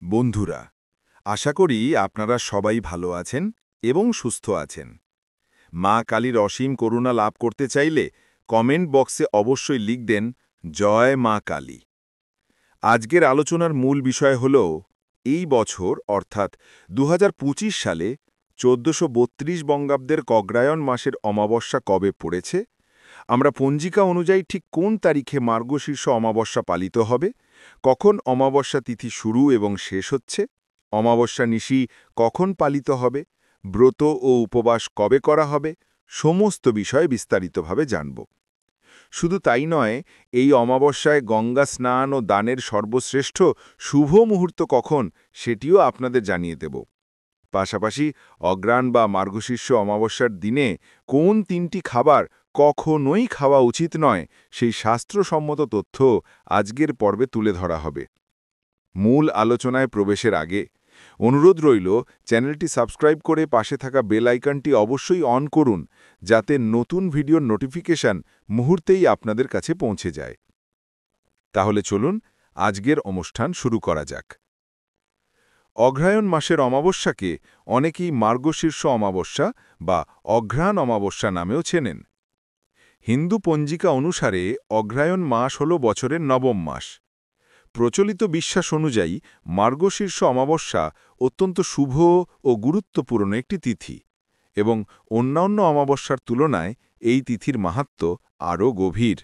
বন্ধুরা, আশা করি আপনারা সবাই ভালো আছেন এবং সুস্থ আছেন। মা কালীর অসীম করুণা লাভ করতে চাইলে কমেন্ট বক্সে অবশ্যই লিখবেন জয় মা কালী। আজকের আলোচনার মূল বিষয় হল এই বছর অর্থাৎ 2025 সালে 1432 বঙ্গাব্দের অগ্রহায়ণ মাসের অমাবস্যা কবে পড়েছে, আমরা পঞ্জিকা অনুযায়ী ঠিক কোন তারিখে মার্গশীর্ষ অমাবস্যা পালিত হবে, কখন অমাবস্যা তিথি শুরু এবং শেষ হচ্ছে, অমাবস্যা নিশি কখন পালিত হবে, ব্রত ও উপবাস কবে করা হবে, সমস্ত বিষয় বিস্তারিতভাবে জানব। শুধু তাই নয়, এই অমাবস্যায় গঙ্গা স্নান ও দানের সর্বশ্রেষ্ঠ শুভ মুহূর্ত কখন সেটিও আপনাদের জানিয়ে দেব। পাশাপাশি অগ্রহায়ণ বা মার্গশীর্ষ অমাবস্যার দিনে কোন তিনটি খাবার কখনোই খাওয়া উচিত নয় সেই শাস্ত্রসম্মত তথ্য আজকের পর্বে তুলে ধরা হবে। মূল আলোচনায় প্রবেশের আগে অনুরোধ রইল, চ্যানেলটি সাবস্ক্রাইব করে পাশে থাকা বেল আইকনটি অবশ্যই অন করুন, যাতে নতুন ভিডিওর নোটিফিকেশন মুহূর্তেই আপনাদের কাছে পৌঁছে যায়। তাহলে চলুন আজকের অনুষ্ঠান শুরু করা যাক। অগ্রহায়ণ মাসের অমাবস্যাকে অনেকেই মার্গশীর্ষ অমাবস্যা বা অঘ্রাণ অমাবস্যা নামেও চেনেন। হিন্দু পঞ্জিকা অনুসারে অগ্রহায়ণ মাস হল বছরের নবম মাস। প্রচলিত বিশ্বাস অনুযায়ী মার্গশীর্ষ অমাবস্যা অত্যন্ত শুভ ও গুরুত্বপূর্ণ একটি তিথি এবং অন্যান্য অমাবস্যার তুলনায় এই তিথির মাহাত্ম্য আরও গভীর।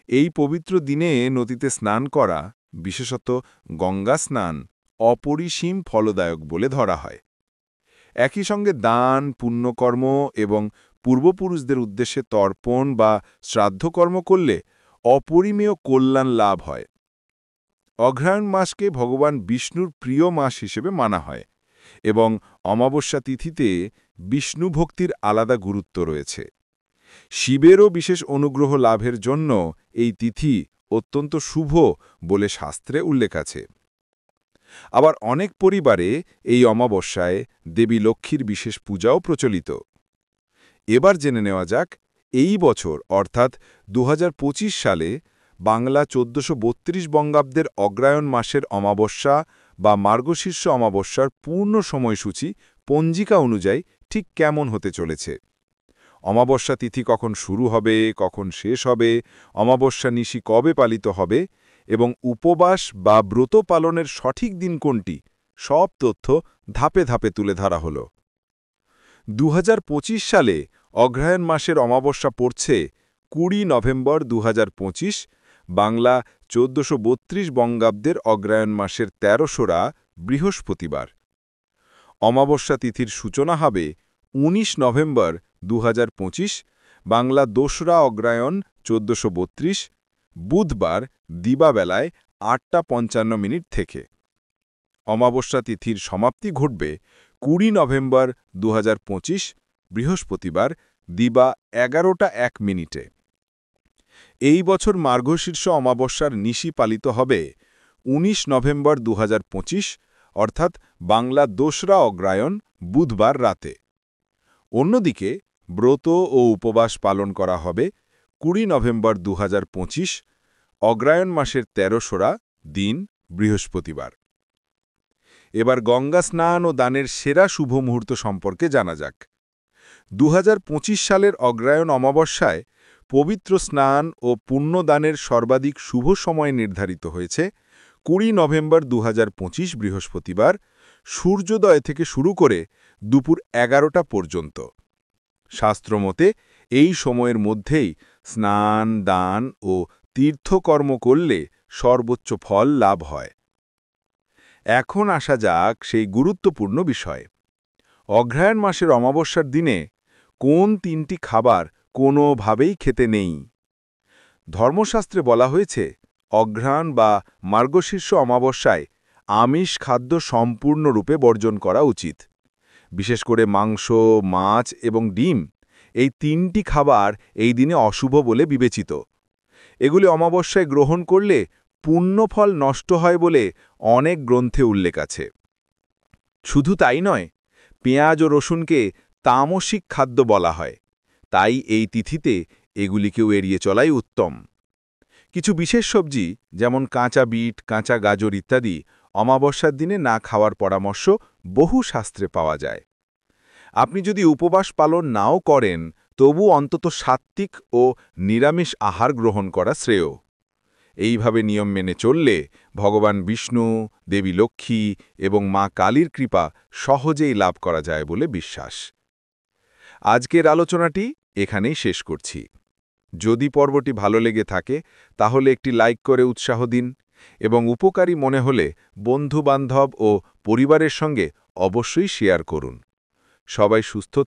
এই পবিত্র দিনে নদীতে স্নান করা, বিশেষত গঙ্গা স্নান, অপরিসীম ফলদায়ক বলে ধরা হয়। একই সঙ্গে দান, পুণ্যকর্ম এবং পূর্বপুরুষদের উদ্দেশ্যে তর্পণ বা শ্রাদ্ধকর্ম করলে অপরিমেয় কল্যাণ লাভ হয়। অগ্রহায়ণ মাসকে ভগবান বিষ্ণুর প্রিয় মাস হিসেবে মানা হয় এবং অমাবস্যা তিথিতে বিষ্ণু ভক্তির আলাদা গুরুত্ব রয়েছে। শিবেরও বিশেষ অনুগ্রহ লাভের জন্য এই তিথি অত্যন্ত শুভ বলে শাস্ত্রে উল্লেখ আছে। আবার অনেক পরিবারে এই অমাবস্যায় দেবী লক্ষ্মীর বিশেষ পূজাও প্রচলিত। এবার জেনে নেওয়া যাক, এই বছর অর্থাৎ 2025 সালে বাংলা 1432 বঙ্গাব্দের অগ্রহায়ণ মাসের অমাবস্যা বা মার্গশীর্ষ অমাবস্যার পূর্ণ সময়সূচি পঞ্জিকা অনুযায়ী ঠিক কেমন হতে চলেছে। অমাবস্যা তিথি কখন শুরু হবে, কখন শেষ হবে, অমাবস্যা নিশি কবে পালিত হবে এবং উপবাস বা ব্রত পালনের সঠিক দিন কোনটি, সব তথ্য ধাপে ধাপে তুলে ধরা হল। 2025 সালে অগ্রহায়ণ মাসের অমাবস্যা পড়ছে 20 নভেম্বর 2025, বাংলা 1432 বঙ্গাব্দের অগ্রহায়ণ মাসের 13রা বৃহস্পতিবার। অমাবস্যা তিথির সূচনা হবে 19 নভেম্বর 2025, বাংলা 2রা অগ্রহায়ণ 1432, বুধবার দিবাবেলায় 8:55 থেকে। অমাবস্যা তিথির সমাপ্তি ঘটবে 20 নভেম্বর 2025, বৃহস্পতিবার দিবা 11:01। এই বছর মার্গশীর্ষ অমাবস্যার নিশি পালিত হবে 19 নভেম্বর 2025, অর্থাৎ বাংলা 2রা অগ্রহায়ণ বুধবার রাতে। অন্যদিকে ব্রত ও উপবাস পালন করা হবে 20 নভেম্বর 2025, অগ্রহায়ণ মাসের 13রা দিন বৃহস্পতিবার। এবার গঙ্গা স্নান ও দানের সেরা শুভ মুহূর্ত সম্পর্কে জানা যাক। 2025 সালের অগ্রহায়ণ অমাবস্যায় পবিত্র স্নান ও পুণ্যদানের সর্বাধিক শুভ সময় নির্ধারিত হয়েছে 20 নভেম্বর 2025 বৃহস্পতিবার, সূর্যোদয় থেকে শুরু করে দুপুর 11টা পর্যন্ত। শাস্ত্রমতে এই সময়ের মধ্যেই স্নান, দান ও তীর্থকর্ম করলে সর্বোচ্চ ফল লাভ হয়। এখন আসা যাক সেই গুরুত্বপূর্ণ বিষয়। অগ্রহায়ণ মাসের অমাবস্যার দিনে কোন তিনটি খাবার কোনোভাবেই খেতে নেই। ধর্মশাস্ত্রে বলা হয়েছে, অঘ্রাণ বা মার্গশীর্ষ অমাবস্যায় আমিষ খাদ্য সম্পূর্ণরূপে বর্জন করা উচিত। বিশেষ করে মাংস, মাছ এবং ডিম, এই তিনটি খাবার এই দিনে অশুভ বলে বিবেচিত। এগুলি অমাবস্যায় গ্রহণ করলে পুণ্যফল নষ্ট হয় বলে অনেক গ্রন্থে উল্লেখ আছে। শুধু তাই নয়, পেঁয়াজ ও রসুনকে তামসিক খাদ্য বলা হয়, তাই এই তিথিতে এগুলিকেও এড়িয়ে চলাই উত্তম। কিছু বিশেষ সবজি যেমন কাঁচা বিট, কাঁচা গাজর ইত্যাদি অমাবস্যার দিনে না খাওয়ার পরামর্শ বহু শাস্ত্রে পাওয়া যায়। আপনি যদি উপবাস পালন নাও করেন, তবু অন্তত সাত্ত্বিক ও নিরামিষ আহার গ্রহণ করা শ্রেয়। এইভাবে নিয়ম মেনে চললে ভগবান বিষ্ণু, দেবী লক্ষ্মী এবং মা কালীর কৃপা সহজেই লাভ করা যায় বলে বিশ্বাস। আজকের আলোচনাটি এখানেই শেষ করছি। যদি পর্বটি ভালো লেগে থাকে তাহলে একটি লাইক করে উৎসাহ দিন এবং উপকারী মনে হলে বন্ধু-বান্ধব ও পরিবারের সঙ্গে অবশ্যই শেয়ার করুন। সবাই সুস্থ